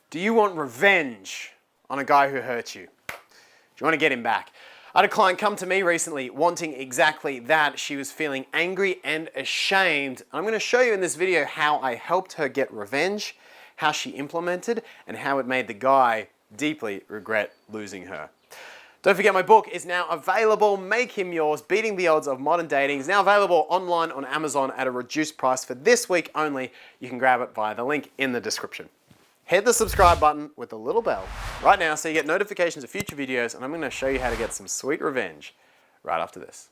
Do you want revenge on a guy who hurt you? Do you want to get him back? I had a client come to me recently wanting exactly that. She was feeling angry and ashamed. I'm going to show you in this video how I helped her get revenge, how she implemented, and how it made the guy deeply regret losing her. Don't forget, my book is now available. Make Him Yours, Beating the Odds of Modern Dating. It's now available online on Amazon at a reduced price for this week only. You can grab it via the link in the description. Hit the subscribe button with the little bell right now so you get notifications of future videos, and I'm going to show you how to get some sweet revenge right after this.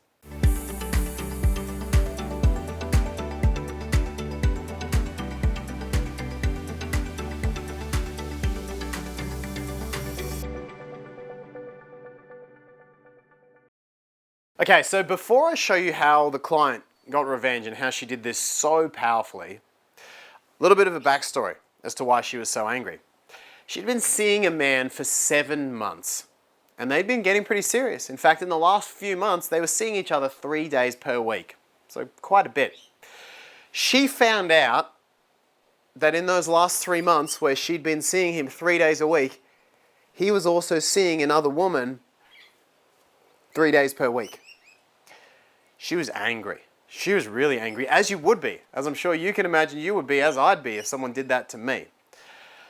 Okay, so before I show you how the client got revenge and how she did this so powerfully, a little bit of a backstory as to why she was so angry. She'd been seeing a man for 7 months, and they'd been getting pretty serious. In fact, in the last few months, they were seeing each other 3 days per week, so quite a bit. She found out that in those last 3 months where she'd been seeing him 3 days a week, he was also seeing another woman 3 days per week. She was angry. She was really angry, as you would be, as I'm sure you can imagine you would be, as I'd be if someone did that to me.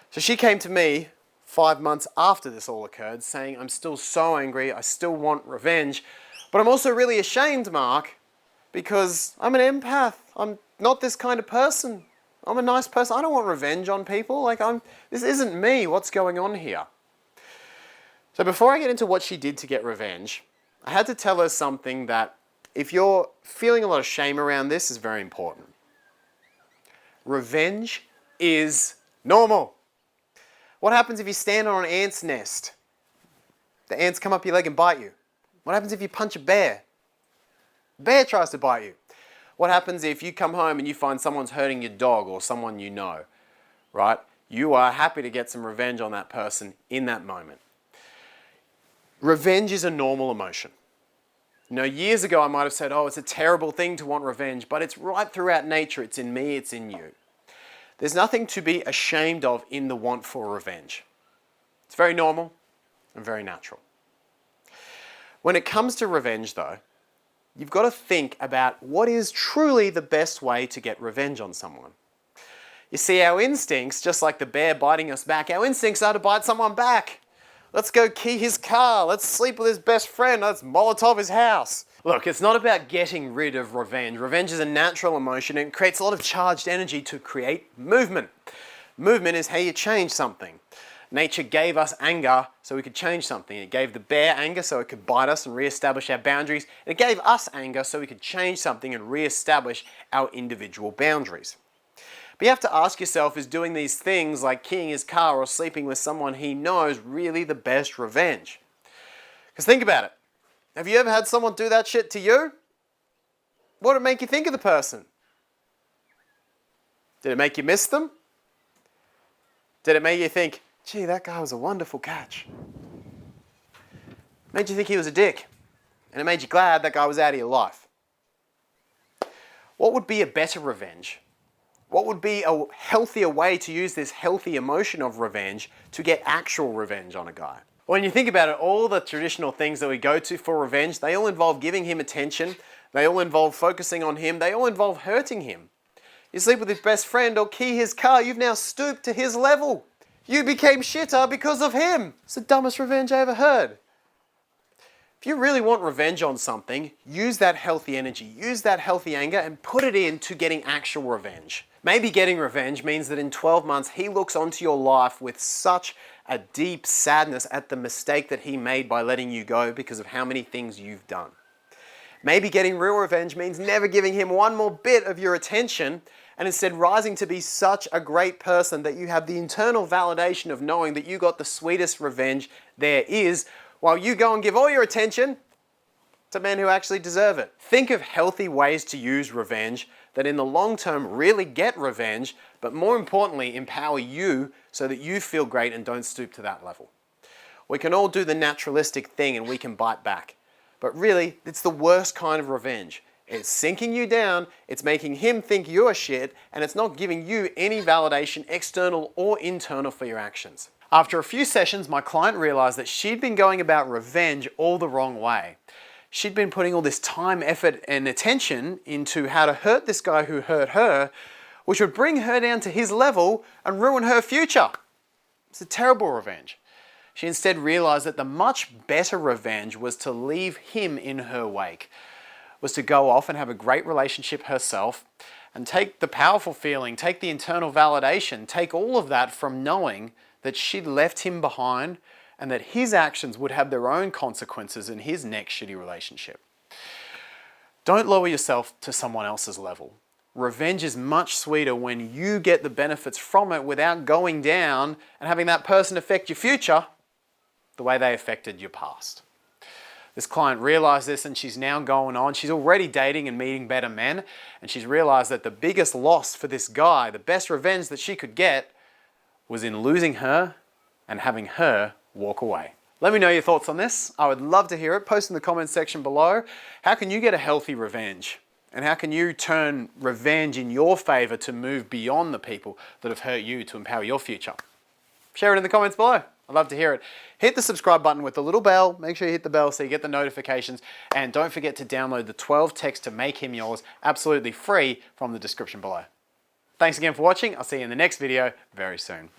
So she came to me 5 months after this all occurred saying, I'm still so angry, I still want revenge, but I'm also really ashamed, Mark, because I'm an empath. I'm not this kind of person. I'm a nice person. I don't want revenge on people. This isn't me. What's going on here? So before I get into what she did to get revenge, I had to tell her something that, if you're feeling a lot of shame around this, is very important. Revenge is normal. What happens if you stand on an ant's nest? The ants come up your leg and bite you. What happens if you punch a bear? The bear tries to bite you. What happens if you come home and you find someone's hurting your dog or someone you know, right? You are happy to get some revenge on that person in that moment. Revenge is a normal emotion. You know, years ago I might have said, oh, it's a terrible thing to want revenge, but it's right throughout nature. It's in me, it's in you. There's nothing to be ashamed of in the want for revenge. It's very normal and very natural. When it comes to revenge, though, you've got to think about what is truly the best way to get revenge on someone. You see, our instincts, just like the bear biting us back, our instincts are to bite someone back. Let's go key his car. Let's sleep with his best friend. Let's Molotov his house. Look, it's not about getting rid of revenge. Revenge is a natural emotion and it creates a lot of charged energy to create movement. Movement is how you change something. Nature gave us anger so we could change something. It gave the bear anger so it could bite us and reestablish our boundaries. And it gave us anger so we could change something and reestablish our individual boundaries. But you have to ask yourself, is doing these things like keying his car or sleeping with someone he knows really the best revenge? Because think about it. Have you ever had someone do that shit to you? What did it make you think of the person? Did it make you miss them? Did it make you think, gee, that guy was a wonderful catch? Made you think he was a dick. And it made you glad that guy was out of your life. What would be a better revenge? What would be a healthier way to use this healthy emotion of revenge to get actual revenge on a guy? When you think about it, all the traditional things that we go to for revenge, they all involve giving him attention, they all involve focusing on him, they all involve hurting him. You sleep with his best friend or key his car, you've now stooped to his level. You became shitter because of him. It's the dumbest revenge I ever heard. If you really want revenge on something, use that healthy energy, use that healthy anger and put it into getting actual revenge. Maybe getting revenge means that in 12 months he looks onto your life with such a deep sadness at the mistake that he made by letting you go because of how many things you've done. Maybe getting real revenge means never giving him one more bit of your attention and instead rising to be such a great person that you have the internal validation of knowing that you got the sweetest revenge there is, while you go and give all your attention to men who actually deserve it. Think of healthy ways to use revenge that in the long term really get revenge, but more importantly, empower you so that you feel great and don't stoop to that level. We can all do the naturalistic thing and we can bite back. But really, it's the worst kind of revenge. It's sinking you down, it's making him think you're shit, and it's not giving you any validation, external or internal, for your actions. After a few sessions, my client realized that she'd been going about revenge all the wrong way. She'd been putting all this time, effort, and attention into how to hurt this guy who hurt her, which would bring her down to his level and ruin her future. It's a terrible revenge. She instead realized that the much better revenge was to leave him in her wake, was to go off and have a great relationship herself and take the powerful feeling, take the internal validation, take all of that from knowing that she'd left him behind and that his actions would have their own consequences in his next shitty relationship. Don't lower yourself to someone else's level. Revenge is much sweeter when you get the benefits from it without going down and having that person affect your future the way they affected your past. This client realized this and she's now going on. She's already dating and meeting better men, and she's realized that the biggest loss for this guy, the best revenge that she could get, was in losing her and having her walk away. Let me know your thoughts on this. I would love to hear it. Post in the comments section below. How can you get a healthy revenge? And how can you turn revenge in your favor to move beyond the people that have hurt you to empower your future? Share it in the comments below. I'd love to hear it. Hit the subscribe button with the little bell. Make sure you hit the bell so you get the notifications. And don't forget to download the 12 texts to make him yours absolutely free from the description below. Thanks again for watching. I'll see you in the next video very soon.